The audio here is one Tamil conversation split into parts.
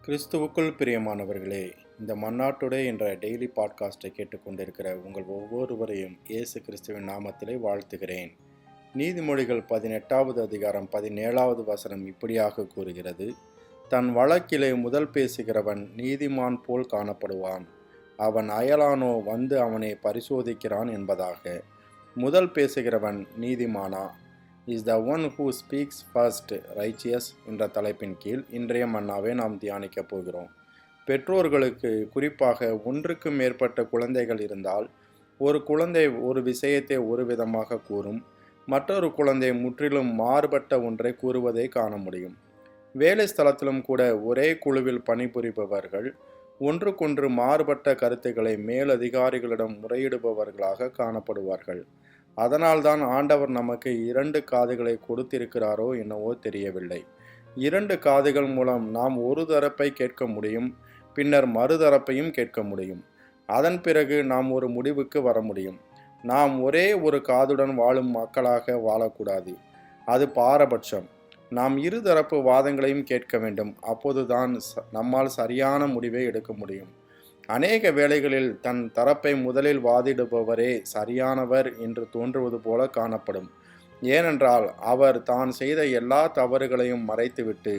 கிறிஸ்துவுக்குள் பிரியமானவர்களே, இந்த மன்னாட்டுடே என்ற டெய்லி பாட்காஸ்ட்டை கேட்டுக்கொண்டிருக்கிற உங்கள் ஒவ்வொருவரையும் இயேசு கிறிஸ்துவின் நாமத்திலே வாழ்த்துகிறேன். நீதிமொழிகள் 18வது அதிகாரம் 17வது வசனம் இப்படியாக கூறுகிறது: தன் வழக்கிலே முதல் பேசுகிறவன் நீதிமான் போல் காணப்படுவான், அவன் அயலானோ வந்து அவனை பரிசோதிக்கிறான் என்பதாக. முதல் பேசுகிறவன் நீதிமானா? Is the one who speaks first righteous என்ற தலைப்பின் கீழ் இன்றைய மன்னாவை நாம் தியானிக்கப் போகிறோம். பெற்றோர்களுக்கு, குறிப்பாக ஒன்றுக்கு மேற்பட்ட குழந்தைகள் இருந்தால், ஒரு குழந்தை ஒரு விஷயத்தை ஒரு விதமாக கூறும், மற்றொரு குழந்தை முற்றிலும் மாறுபட்ட ஒன்றை கூறுவதை காண முடியும். வேலை ஸ்தலத்திலும் கூட ஒரே குழுவில் பணிபுரிபவர்கள் ஒன்றுக்கொன்று மாறுபட்ட கருத்துக்களை மேலதிகாரிகளிடம் முறையிடுபவர்களாக காணப்படுவார்கள். அதனால்தான் ஆண்டவர் நமக்கு 2 காதுகளை கொடுத்திருக்கிறாரோ என்னவோ தெரியவில்லை. 2 காதுகள் மூலம் நாம் ஒரு தரப்பை கேட்க முடியும், பின்னர் மறுதரப்பையும் கேட்க முடியும். அதன் பிறகு நாம் ஒரு முடிவுக்கு வர முடியும். நாம் ஒரே ஒரு காதுடன் வாழும் மக்களாக வாழக்கூடாது. அது பாரபட்சம். நாம் இருதரப்பு வாதங்களையும் கேட்க வேண்டும். அப்போதுதான் நம்மால் சரியான முடிவை எடுக்க முடியும். அநேக வேளைகளில் தன் தரப்பை முதலில் வாதிடுபவரே சரியானவர் என்று தோன்றுவது போல காணப்படும். ஏனென்றால் அவர் தான் செய்த எல்லா தவறுகளையும் மறைத்துவிட்டு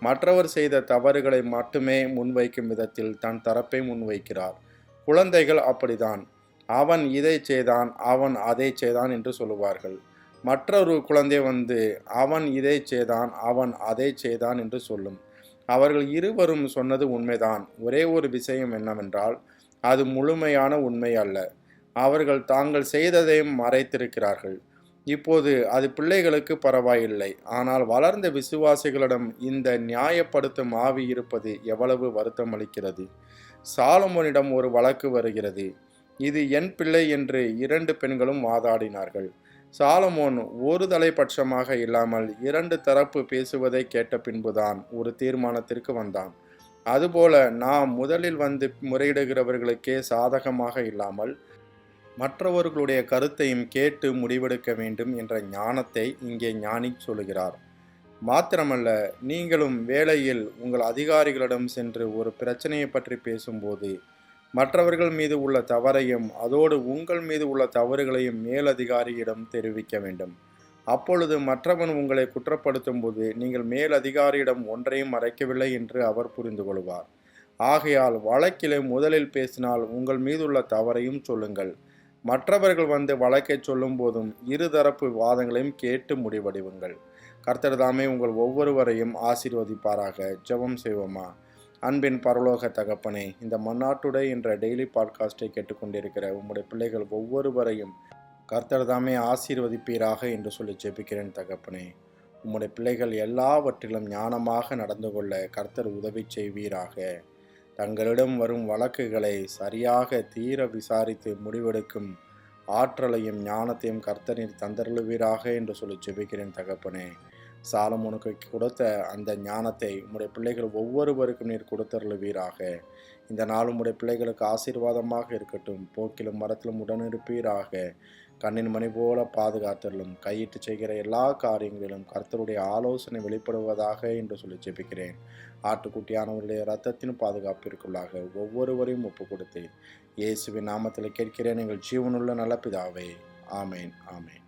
மற்றவர் செய்த தவறுகளை மட்டுமே முன்வைக்கும் விதத்தில் தன் தரப்பை முன்வைக்கிறார். குழந்தைகள் அப்படித்தான். அவன் இதை செய்தான், அவன் அதை செய்தான் என்று சொல்லுவார்கள். மற்றொரு குழந்தை வந்து அவன் இதை செய்தான், அவன் அதை செய்தான் என்று சொல்லும். அவர்கள் இருவரும் சொன்னது உண்மைதான். ஒரே ஒரு விஷயம் என்னவென்றால், அது முழுமையான உண்மை அல்ல. அவர்கள் தாங்கள் செய்ததையும் மறைத்திருக்கிறார்கள். இப்போது அது பிள்ளைகளுக்கு பரவாயில்லை. ஆனால் வளர்ந்த விசுவாசிகளிடம் இந்த நியாயப்படுத்தும் ஆவி இருப்பது எவ்வளவு வருத்தம் அளிக்கிறது. சாலமோனிடம் ஒரு வழக்கு வருகிறது. இது என் பிள்ளை என்று 2 பெண்களும் வாதாடினார்கள். சாலமோன் ஒரு தலைபட்சமாக இல்லாமல் 2 தரப்பு பேசுவதை கேட்ட பின்புதான் ஒரு தீர்மானத்திற்கு வந்தான். அதுபோல நாம் முதலில் வந்து முறையிடுகிறவர்களுக்கே சாதகமாக இல்லாமல் மற்றவர்களுடைய கருத்தையும் கேட்டு முடிவெடுக்க வேண்டும் என்ற ஞானத்தை இங்கே ஞானி சொல்லுகிறார். மாத்திரமல்ல, நீங்களும் வேலையில் உங்கள் அதிகாரிகளிடம் சென்று ஒரு பிரச்சனையை பற்றி பேசும்போது மற்றவர்கள் மீது உள்ள தவறையும் அதோடு உங்கள் மீது உள்ள தவறுகளையும் மேலதிகாரியிடம் தெரிவிக்க வேண்டும். அப்பொழுது மற்றவன் உங்களை குற்றப்படுத்தும் போது நீங்கள் மேலதிகாரியிடம் ஒன்றையும் மறைக்கவில்லை என்று அவர் புரிந்து கொள்வார். ஆகையால் வழக்கிலே முதலில் பேசினால் உங்கள் மீதுள்ள தவறையும் சொல்லுங்கள். மற்றவர்கள் வந்து வழக்கை சொல்லும் போதும் இருதரப்பு வாதங்களையும் கேட்டு முடிவெடுங்கள். கர்த்தர் தாமே உங்கள் ஒவ்வொருவரையும் ஆசீர்வதிப்பாராக. ஜெபம் செய்வோமா? அன்பின் பரலோக தகப்பனே, இந்த மன்னாட்டுடே என்ற டெய்லி பாட்காஸ்ட்டை கேட்டுக்கொண்டிருக்கிற உம்முடைய பிள்ளைகள் ஒவ்வொருவரையும் கர்த்தர் தாமே ஆசீர்வதிப்பீராக என்று சொல்லி ஜெபிக்கிறேன் தகப்பனே. உம்முடைய பிள்ளைகள் எல்லாவற்றிலும் ஞானமாக நடந்து கொள்ள கர்த்தர் உதவி செய்வீராக. தங்களிடம் வரும் வழக்குகளை சரியாக தீர விசாரித்து முடிவெடுக்கும் ஆற்றலையும் ஞானத்தையும் கர்த்தரில் தந்தருளுவீராக என்று சொல்லி ஜெபிக்கிறேன் தகப்பனே. சாலமோனுக்கு கொடுத்த அந்த ஞானத்தை உம்முடைய பிள்ளைகள் ஒவ்வொருவருக்கும் நீர் கொடுத்தருளுவீராக. இந்த நாள் உம்முடைய பிள்ளைகளுக்கு ஆசீர்வாதமாக இருக்கட்டும். போக்கிலும் மரத்திலும் உடனிருப்பீராக. கண்ணின் மணி போல பாதுகாத்தலும் கையிட்டு செய்கிற எல்லா காரியங்களிலும் கர்த்தருடைய ஆலோசனை வெளிப்படுவதாக என்று சொல்லி ஜெபிக்கிறேன். ஆட்டுக்குட்டியானவருடைய இரத்தத்தின் பாதுகாப்பிற்குள்ளாக ஒவ்வொருவரையும் ஒப்பு கொடுத்து இயேசுவின் நாமத்தில் கேட்கிறேன் எங்கள் ஜீவனுள்ள நல்ல பிதாவே. ஆமேன், ஆமேன்.